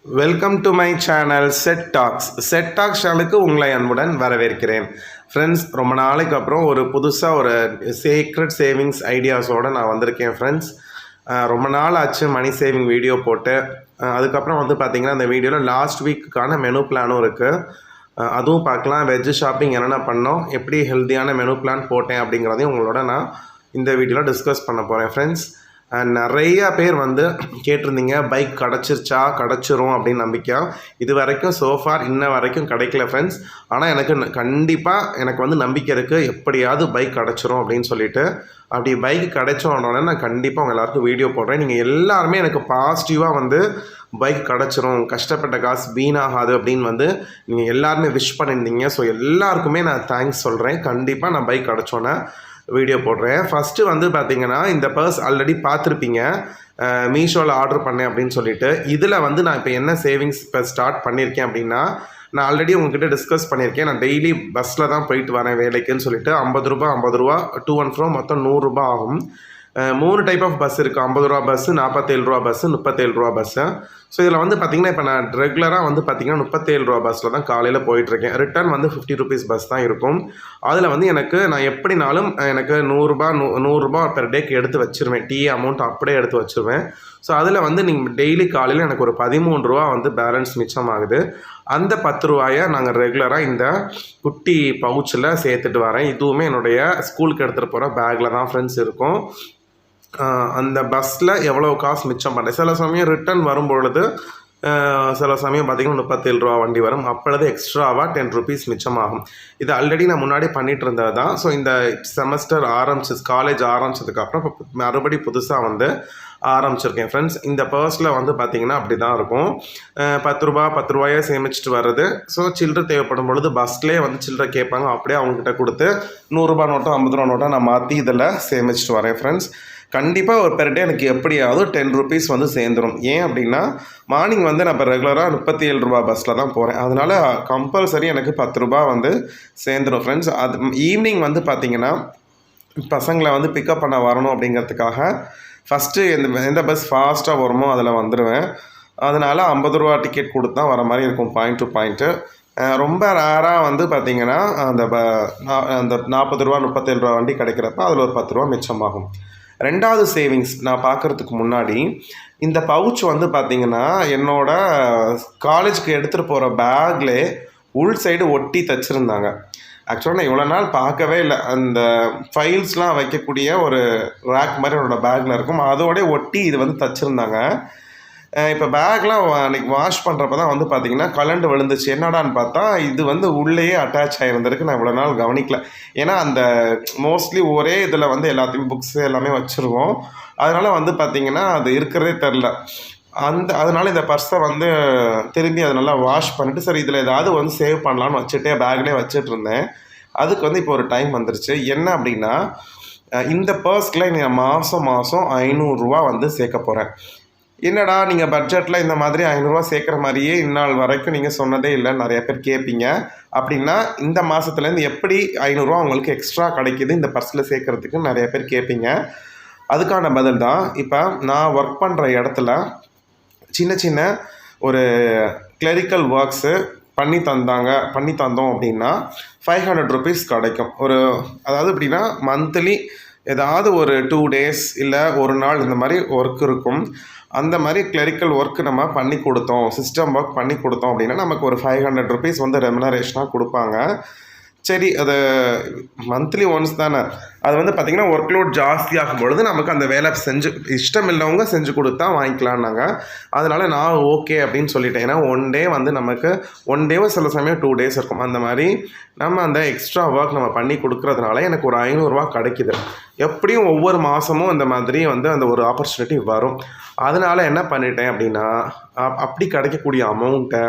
Welcome to my channel Set Talks. Set Talks சேனலுக்கு உங்களை அன்புடன் வரவேற்கிறேன். ஃப்ரெண்ட்ஸ், ரொம்ப நாளைக்கு அப்புறம் ஒரு புதுசாக ஒரு சீக்ரெட் சேவிங்ஸ் ஐடியாஸோடு நான் வந்திருக்கேன் ஃப்ரெண்ட்ஸ். ரொம்ப நாள் ஆச்சு மணி சேவிங் வீடியோ போட்டு. அதுக்கப்புறம் பார்த்திங்கன்னா அந்த வீடியோவில் லாஸ்ட் வீக்குக்கான மெனு பிளானும் இருக்குது. அதுவும் பார்க்கலாம். வெஜ் ஷாப்பிங் என்னென்ன பண்ணோம், எப்படி ஹெல்த்தியான மெனு பிளான் போட்டேன் அப்படிங்கிறதையும் உங்களோட நான் இந்த வீடியோவில் டிஸ்கஸ் பண்ண போகிறேன் ஃப்ரெண்ட்ஸ். நிறையா பேர் கேட்டிருந்தீங்க, பைக் கிடச்சிரும் அப்படின்னு நம்பிக்கை. இது வரைக்கும் சோஃபார் இன்ன வரைக்கும் கிடைக்கல ஃப்ரெண்ட்ஸ். ஆனால் எனக்கு கண்டிப்பாக நம்பிக்கை இருக்குது, எப்படியாவது பைக் கிடச்சிரும் அப்படின்னு சொல்லிட்டு. அப்படி பைக் கிடைச்சோன்னே நான் கண்டிப்பாக உங்கள் எல்லாருக்கும் வீடியோ போடுறேன். நீங்கள் எல்லாருமே எனக்கு பாசிட்டிவாக பைக் கிடச்சிரும், கஷ்டப்பட்ட காசு வீணாகாது அப்படின்னு நீங்கள் எல்லாருமே விஷ் பண்ணியிருந்தீங்க. ஸோ எல்லாருக்குமே நான் தேங்க்ஸ் சொல்கிறேன். கண்டிப்பாக நான் பைக் கிடச்சோன்னே வீடியோ போடுறேன். ஃபஸ்ட்டு பார்த்தீங்கன்னா இந்த பர்ஸ் ஆல்ரெடி பார்த்துருப்பீங்க, மீஷோவில் ஆர்டர் பண்ணேன் அப்படின்னு சொல்லிட்டு. இதில் நான் இப்போ என்ன சேவிங்ஸ் இப்போ ஸ்டார்ட் பண்ணியிருக்கேன் அப்படின்னா, நான் ஆல்ரெடி உங்ககிட்ட டிஸ்கஸ் பண்ணியிருக்கேன். நான் டெய்லி பஸ்ஸில் தான் போயிட்டு வரேன் வேலைக்குன்னு சொல்லிட்டு. 50 ரூபா டூ அண்ட் ஃப்ரோ மொத்தம் 100 ரூபா ஆகும். 3 டைப் ஆஃப் பஸ் இருக்குது. 50 ரூபா பஸ்ஸு, 47 ரூபா பஸ்ஸு, 37 ரூபா பஸ்ஸு. ஸோ இதில் பார்த்திங்கன்னா இப்போ நான் ரெகுலராக பார்த்திங்கன்னா 37 ரூபா பஸ்ஸில் தான் காலையில் போயிட்டுருக்கேன். ரிட்டர்ன் 50 ருபீஸ் பஸ் தான் இருக்கும். அதில் எனக்கு நான் எப்படினாலும் எனக்கு 100 ரூபா பெர் டேக்கு எடுத்து வச்சுருவேன். டீ அமௌண்ட் அப்படியே எடுத்து வச்சுருவேன். ஸோ அதில் நீங்கள் டெய்லி காலையில் எனக்கு ஒரு 13 ரூபா பேலன்ஸ் மிச்சமாகுது. அந்த 10 ரூபாயை நாங்கள் ரெகுலராக இந்த குட்டி பவுச்சில் சேர்த்துட்டு வரேன். இதுவுமே என்னுடைய ஸ்கூலுக்கு எடுத்துகிட்டு போகிற பேக்கில் தான் ஃப்ரெண்ட்ஸ் இருக்கும். அந்த பஸ்ஸில் எவ்வளோ காசு மிச்சம் பண்ணுறேன். சில சமயம் ரிட்டன் வரும்பொழுது சில சமயம் பார்த்திங்கன்னா 37 ரூபா வண்டி வரும். அப்பொழுது எக்ஸ்ட்ராவாக 10 ருபீஸ் மிச்சமாகும். இது ஆல்ரெடி நான் முன்னாடி பண்ணிகிட்டு இருந்தது தான். ஸோ இந்த செமஸ்டர் காலேஜ் ஆரம்பிச்சதுக்கப்புறம் இப்போ மறுபடி புதுசாக ஆரம்பிச்சிருக்கேன் ஃப்ரெண்ட்ஸ். இந்த பர்ஸில் பார்த்திங்கன்னா அப்படி தான் இருக்கும். 10 ரூபாயை சேமிச்சுட்டு வர்றது. ஸோ சில்லறை தேவைப்படும் பொழுது பஸ்லேயே சில்லறை கேட்பாங்க, அப்படியே அவங்ககிட்ட கொடுத்து 100 ரூபா நோட்டோ 50 ரூபா நோட்டோ நான் மாற்றி இதில் சேமிச்சுட்டு வரேன் ஃப்ரெண்ட்ஸ். கண்டிப்பாக ஒரு பெர் டே எனக்கு எப்படியாவது 10 ருபீஸ் சேர்ந்துடும். ஏன் அப்படின்னா மார்னிங் நான் இப்போ ரெகுலராக 37 ரூபா பஸ்ஸில் தான் போகிறேன். அதனால் கம்பல்சரி எனக்கு 10 ரூபா சேர்ந்துடும் ஃப்ரெண்ட்ஸ். அது ஈவினிங் பார்த்திங்கன்னா பசங்களை பிக்கப் பண்ண வரணும் அப்படிங்கிறதுக்காக ஃபஸ்ட்டு எந்த பஸ் ஃபாஸ்ட்டாக வருமோ அதில் வந்துடுவேன். அதனால் 50 ரூபா டிக்கெட் கொடுத்து தான் வர மாதிரி இருக்கும், பாயிண்ட் டு பாயிண்ட்டு. ரொம்ப ரேராக பார்த்திங்கன்னா அந்த 40 ரூபா 37 ரூபா வண்டி கிடைக்கிறப்ப அதில் ஒரு 10 ரூபா மிச்சமாகும். ரெண்டாவது சேவிங்ஸ் நான் பார்க்குறதுக்கு முன்னாடி இந்த பவுச் பார்த்திங்கன்னா என்னோடய காலேஜுக்கு எடுத்துகிட்டு போகிற பேக்கில் உள் சைடு ஒட்டி தைச்சிருந்தாங்க. ஆக்சுவலாக நான் இவ்வளோ நாள் பார்க்கவே இல்லை. அந்த ஃபைல்ஸ்லாம் வைக்கக்கூடிய ஒரு ரேக் மாதிரி என்னோடய பேக்கில் இருக்கும், அதோடய ஒட்டி இது தைச்சிருந்தாங்க. இப்போ பேக்லாம் அன்றைக்கி வாஷ் பண்ணுறப்ப தான் பார்த்திங்கன்னா கலண்டு விழுந்துச்சு. என்னடான்னு பார்த்தா இது உள்ளேயே அட்டாச் ஆகிருந்திருக்கு. நான் இவ்வளோ நாள் கவனிக்கல. ஏன்னா அந்த மோஸ்ட்லி ஒரே இதில் எல்லாத்தையும் புக்ஸு எல்லாமே வச்சுருவோம். அதனால் பார்த்திங்கன்னா அது இருக்கிறதே தெரில. அதனால் இந்த பர்ஸை திரும்பி அதை நல்லா வாஷ் பண்ணிவிட்டு சரி இதில் ஏதாவது சேவ் பண்ணலான்னு வச்சுட்டே பேக்லேயே வச்சுட்டு இருந்தேன். அதுக்கு இப்போ ஒரு டைம் வந்துருச்சு. என்ன அப்படின்னா, இந்த பர்ஸ்கில் நான் மாதம் 500 ரூபா சேர்க்க போகிறேன். என்னடா நீங்கள் பட்ஜெட்டில் இந்த மாதிரி 500 ரூபா சேர்க்குற மாதிரியே இந்நாள் வரைக்கும் நீங்கள் சொன்னதே இல்லை, நிறைய பேர் கேட்பீங்க. அப்படின்னா இந்த மாதத்துலேருந்து எப்படி 500 ரூபா உங்களுக்கு எக்ஸ்ட்ரா கிடைக்கிது இந்த பர்ஸில் சேர்க்குறதுக்கு நிறைய பேர் கேட்பீங்க. அதுக்கான பதில் தான் இப்போ நான் ஒர்க் பண்ணுற இடத்துல சின்ன ஒரு கிளரிக்கல் ஒர்க்ஸு பண்ணி தந்தோம் அப்படின்னா 500 ருபீஸ் கிடைக்கும். அதாவது எப்படின்னா மந்த்லி ஏதாவது ஒரு 2 டேஸ் இல்லை ஒரு நாள் இந்த மாதிரி ஒர்க் இருக்கும். அந்த மாதிரி கிளரிக்கல் ஒர்க் நம்ம பண்ணி கொடுத்தோம், சிஸ்டம் ஒர்க் பண்ணி கொடுத்தோம் அப்படின்னா நமக்கு ஒரு 500 ருபீஸ் ரெமுனரேஷனாக கொடுப்பாங்க. சரி, அது மந்த்லி ஒன்ஸ் தானே. அது பார்த்திங்கன்னா ஒர்க் லோட் ஜாஸ்தியாகும் பொழுது நமக்கு அந்த வேலை இஷ்டம் இல்லவங்க செஞ்சு கொடுத்தா வாங்கிக்கலான்னாங்க. அதனால் நான் ஓகே அப்படின்னு சொல்லிட்டேன். ஏன்னா ஒன் டே நமக்கு ஒன் டேவோ சில சமயம் 2 டேஸ் இருக்கும். அந்த மாதிரி நம்ம அந்த எக்ஸ்ட்ரா ஒர்க் நம்ம பண்ணி கொடுக்குறதுனால எனக்கு ஒரு 500 ரூபா கிடைக்கிது. எப்படியும் ஒவ்வொரு மாதமும் இந்த மாதிரி அந்த ஒரு ஆப்பர்ச்சுனிட்டி வரும். அதனால் என்ன பண்ணிட்டேன் அப்படின்னா, அப்படி கிடைக்கக்கூடிய அமௌண்ட்டை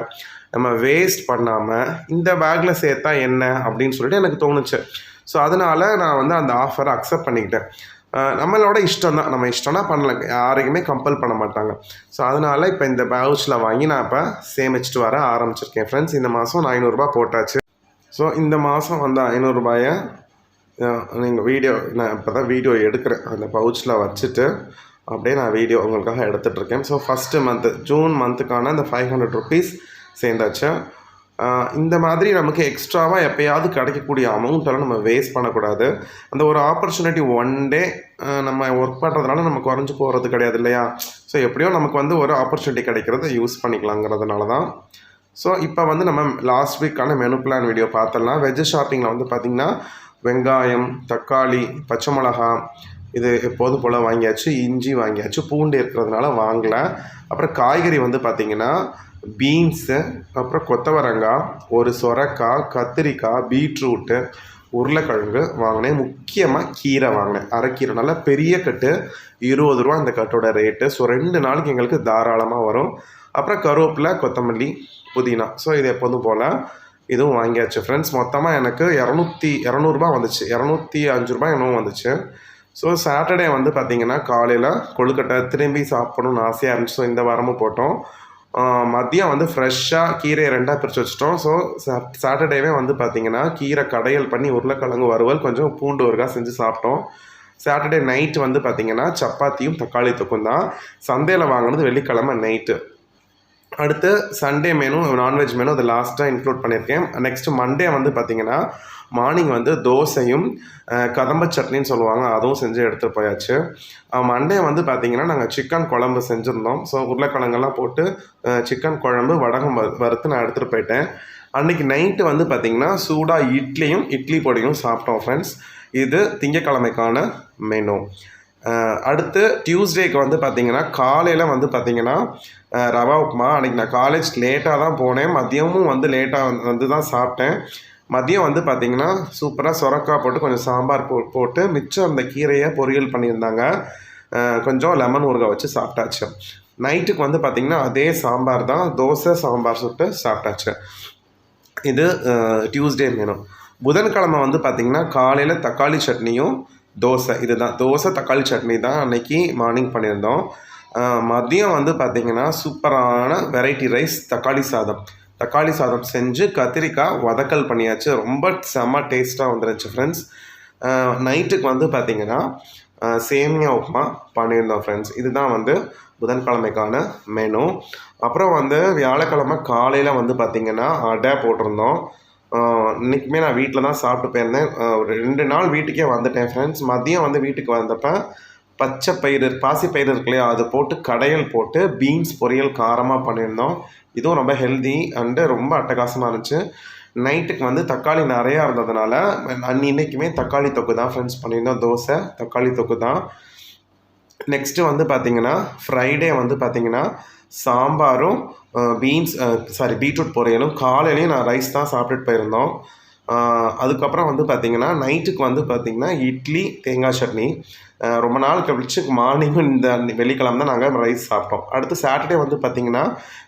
நம்ம வேஸ்ட் பண்ணாமல் இந்த பேக்கில் சேர்த்தா என்ன அப்படின்னு சொல்லிட்டு எனக்கு தோணுச்சு. ஸோ அதனால் நான் அந்த ஆஃபரை அக்செப்ட் பண்ணிக்கிட்டேன். நம்மளோட இஷ்டம் தான், நம்ம இஷ்டம்னா பண்ணலாம், யாரையுமே கம்பல் பண்ண மாட்டாங்க. ஸோ அதனால் இப்போ இந்த பவுச்சில் வாங்கி நான் இப்போ சேமிச்சுட்டு வர ஆரம்பிச்சிருக்கேன் ஃப்ரெண்ட்ஸ். இந்த மாதம் நான் 500 ரூபா போட்டாச்சு. ஸோ இந்த மாதம் 500 ரூபாயை நீங்கள் நான் இப்போ தான் வீடியோ எடுக்கிறேன். அந்த பவுச்சில் வச்சுட்டு அப்படியே நான் வீடியோ உங்களுக்காக எடுத்துகிட்ருக்கேன். ஸோ ஃபஸ்ட்டு மந்த்து ஜூன் மந்த்துக்கான இந்த 500 ருபீஸ் சேர்ந்தாச்சு. இந்த மாதிரி நமக்கு எக்ஸ்ட்ராவாக எப்போயாவது கிடைக்கக்கூடிய அமௌண்ட்டெல்லாம் நம்ம வேஸ்ட் பண்ணக்கூடாது. அந்த ஒரு ஆப்பர்ச்சுனிட்டி ஒன் டே நம்ம ஒர்க் பண்ணுறதுனால நம்ம குறைஞ்சி போகிறது கிடையாது இல்லையா? ஸோ எப்படியோ நமக்கு வந்து ஒரு ஆப்பர்ச்சுனிட்டி கிடைக்கிறத யூஸ் பண்ணிக்கலாங்கிறதுனால தான். ஸோ இப்போ வந்து நம்ம லாஸ்ட் வீக்கான மெனு பிளான் வீடியோ பார்த்துடலாம். வெஜ் ஷாப்பிங்கில் வந்து பார்த்திங்கன்னா வெங்காயம், தக்காளி, பச்சை மிளகா இது எப்போதும் போல் வாங்கியாச்சு. இஞ்சி வாங்கியாச்சு. பூண்டு இருக்கிறதுனால வாங்கலை. அப்புறம் காய்கறி வந்து பார்த்திங்கன்னா பீன்ஸு, அப்புறம் கொத்தவரங்காய், ஒரு சொரக்காய், கத்திரிக்காய், பீட்ரூட்டு, உருளைக்கிழங்கு வாங்கினேன். முக்கியமாக கீரை வாங்கினேன். அரைக்கீரை நல்லா பெரிய கட்டு 20 ரூபா இந்த கட்டோட ரேட்டு. ஸோ 2 நாளைக்கு எங்களுக்கு தாராளமாக வரும். அப்புறம் கருவேப்பிலை, கொத்தமல்லி, புதினா. ஸோ இது எப்போதும் போல் இதுவும் வாங்கியாச்சு ஃப்ரெண்ட்ஸ். மொத்தமாக எனக்கு 200 வந்துச்சு. 205 ரூபாய் என்னவும் வந்துச்சு. ஸோ சாட்டர்டே வந்து பார்த்திங்கன்னா காலையில் கொழுக்கட்டை திரும்பி சாப்பிடணும்னு ஆசையாக இருந்துச்சு. ஸோ இந்த வாரமும் போட்டோம். மதியம் வந்து ஃப்ரெஷ்ஷாக கீரையை 2ஆக பிரித்து வச்சிட்டோம். ஸோ சாட்டர்டேவே வந்து பார்த்திங்கன்னா கீரை கடையல் பண்ணி உருளைக்கிழங்கு வறுவல் கொஞ்சம் பூண்டு ஊறுகாய் செஞ்சு சாப்பிட்டோம். சாட்டர்டே நைட்டு வந்து பார்த்திங்கன்னா சப்பாத்தியும் தக்காளி தொக்கும் தான். சந்தையில் வாங்கினது வெள்ளிக்கிழமை நைட்டு. அடுத்து சண்டே மெனு நான்வெஜ் மெனு அது லாஸ்ட்டாக இன்க்ளூட் பண்ணியிருக்கேன். நெக்ஸ்ட்டு மண்டே வந்து பார்த்திங்கன்னா மார்னிங் வந்து தோசையும் கதம்ப சட்னின்னு சொல்லுவாங்க, அதுவும் செஞ்சு எடுத்துகிட்டு போயாச்சு. மண்டே வந்து பார்த்திங்கன்னா நாங்கள் சிக்கன் குழம்பு செஞ்சுருந்தோம். ஸோ உருளைக்கிழங்கெல்லாம் போட்டு சிக்கன் குழம்பு வடகம் வறுத்து நான் எடுத்துகிட்டு போயிட்டேன். அன்றைக்கி நைட்டு வந்து பார்த்திங்கன்னா சூடாக இட்லி பொடியும் சாப்பிட்டோம் ஃப்ரெண்ட்ஸ். இது திங்கக்கிழமைக்கான மெனு. அடுத்து டியூஸ்டேக்கு வந்து பார்த்திங்கன்னா காலையில் வந்து பார்த்திங்கன்னா ரவா உப்புமா. அன்றைக்கி நான் காலேஜ் லேட்டாக தான் போனேன். மதியமும் வந்து லேட்டாக வந்து தான் சாப்பிட்டேன். மதியம் வந்து பார்த்திங்கன்னா சூப்பராக சொரக்காய் போட்டு கொஞ்சம் சாம்பார் போட்டு மிச்சம் அந்த கீரையை பொரியல் பண்ணியிருந்தாங்க. கொஞ்சம் லெமன் ஊறுகாய் வச்சு சாப்பிட்டாச்சு. நைட்டுக்கு வந்து பார்த்திங்கன்னா அதே சாம்பார் தான். தோசை சாம்பார் சுட்டு சாப்பிட்டாச்சு. இது டியூஸ்டே மெனு. புதன்கிழமை வந்து பார்த்திங்கன்னா காலையில் தக்காளி சட்னியும் தோசை. இதுதான் தோசை தக்காளி சட்னி தான் அன்றைக்கி மார்னிங் பண்ணியிருந்தோம். மதியம் வந்து பார்த்திங்கன்னா சூப்பரான வெரைட்டி ரைஸ் தக்காளி சாதம் செஞ்சு கத்திரிக்காய் வதக்கல் பண்ணியாச்சு. ரொம்ப செம்ம டேஸ்ட்டாக வந்துருச்சு ஃப்ரெண்ட்ஸ். நைட்டுக்கு வந்து பார்த்திங்கன்னா சேமியா உப்புமா பண்ணியிருந்தோம் ஃப்ரெண்ட்ஸ். இதுதான் வந்து புதன்கிழமைக்கான மெனு. அப்புறம் வந்து வியாழக்கிழமை காலையில் வந்து பார்த்திங்கன்னா அடை போட்டிருந்தோம். இன்றைக்குமே நான் வீட்டில் தான் சாப்பிட்டு போயிருந்தேன். ஒரு 2 நாள் வீட்டுக்கே வந்துட்டேன் ஃப்ரெண்ட்ஸ். மதியம் வந்து வீட்டுக்கு வந்தப்போ பாசிப்பயிறு இருக்கு இல்லையா, அது போட்டு கடையல் போட்டு பீன்ஸ் பொரியல் காரமாக பண்ணியிருந்தோம். இதுவும் ரொம்ப ஹெல்தி அண்டு ரொம்ப அட்டகாசமாக இருந்துச்சு. நைட்டுக்கு வந்து தக்காளி நிறையா இருந்ததுனால இன்றைக்குமே தக்காளி தொக்கு தான் ஃப்ரெண்ட்ஸ் பண்ணியிருந்தோம். தோசை தக்காளி தொக்கு தான். நெக்ஸ்ட்டு வந்து பார்த்திங்கன்னா ஃப்ரைடே வந்து பார்த்திங்கன்னா சாம்பாரும் பீட்ரூட் பொரியலும். காலையிலையும் நான் ரைஸ் தான் சாப்பிட்டுட்டு போயிருந்தோம். அதுக்கப்புறம் வந்து பார்த்திங்கன்னா நைட்டுக்கு வந்து பார்த்திங்கன்னா இட்லி தேங்காய் சட்னி. ரொம்ப நாள் கழிச்சு மார்னிங்கும் இந்த வெள்ளிக்கிழமை தான் நாங்கள் ரைஸ் சாப்பிட்டோம். அடுத்து சாட்டர்டே வந்து பார்த்திங்கன்னா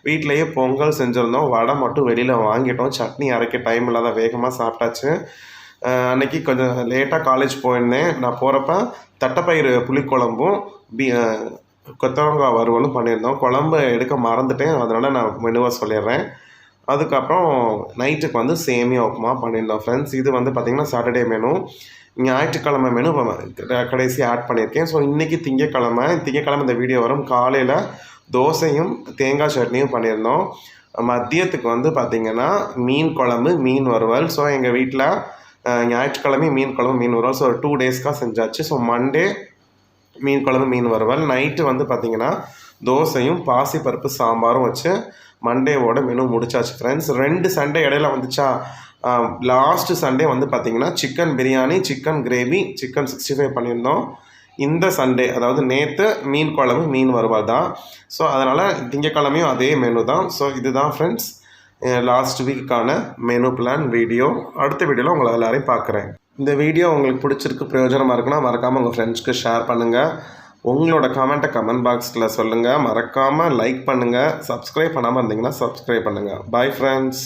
வீட்டிலையே பொங்கல் செஞ்சுருந்தோம். வடை மட்டும் வெளியில் வாங்கிட்டோம். சட்னி அரைக்க டைம் இல்லாத வேகமாக சாப்பிட்டாச்சு. அன்றைக்கி கொஞ்சம் லேட்டாக காலேஜ் போயிருந்தேன். நான் போகிறப்ப தட்டைப்பயிறு புளிக்குழம்பும் கொத்தவரங்காய் வறுவலும் பண்ணியிருந்தோம். குழம்பு எடுக்க மறந்துட்டேன், அதனால் நான் மெனுவாக சொல்லிடுறேன். அதுக்கப்புறம் நைட்டுக்கு வந்து சேமியா உப்புமா பண்ணியிருந்தோம் ஃப்ரெண்ட்ஸ். இது வந்து பார்த்திங்கன்னா சாட்டர்டே மெனு. ஞாயிற்றுக்கிழமை மெனு கடைசி ஆட் பண்ணியிருக்கேன். ஸோ இன்றைக்கி திங்கக்கிழமை இந்த வீடியோ வரும். காலையில் தோசையும் தேங்காய் சட்னியும் பண்ணியிருந்தோம். மதியத்துக்கு வந்து பார்த்திங்கன்னா மீன் குழம்பு மீன் வறுவல். ஸோ எங்கள் வீட்டில் ஞாயிற்றுக்கிழமை மீன் குழம்பு மீன் வறுவல். ஸோ 2 டேஸ்க்காக செஞ்சாச்சு. ஸோ மண்டே மீன் குழம்பு மீன் வறுவல். நைட்டு வந்து பார்த்திங்கன்னா தோசையும் பாசிப்பருப்பு சாம்பாரும் வச்சு மண்டேவோட மெனு முடிச்சாச்சு ஃப்ரெண்ட்ஸ். 2 சண்டே இடையில வந்துச்சா. லாஸ்ட்டு சண்டே வந்து பார்த்திங்கன்னா chicken biryani, chicken gravy, chicken 65 பண்ணியிருந்தோம். இந்த சண்டே அதாவது நேற்று மீன் குழம்பு மீன் வறுவல் தான். ஸோ அதனால் திங்கக்கிழமையும் அதே மெனு தான். ஸோ இதுதான் ஃப்ரெண்ட்ஸ் லாஸ்ட் வீக்கான மெனு பிளான் வீடியோ. அடுத்த வீடியோவில் உங்களை எல்லோரையும் பார்க்குறேன். இந்த வீடியோ உங்களுக்கு பிடிச்சிருக்கு, பிரயோஜனமாக இருக்குன்னா மறக்காமல் உங்கள் ஃப்ரெண்ட்ஸ்க்கு ஷேர் பண்ணுங்கள். உங்களோட கமெண்ட்டை கமெண்ட் பாக்ஸில் சொல்லுங்கள். மறக்காமல் லைக் பண்ணுங்கள். சப்ஸ்கிரைப் பண்ணாமல் இருந்தீங்கன்னா சப்ஸ்கிரைப் பண்ணுங்கள். Bye friends.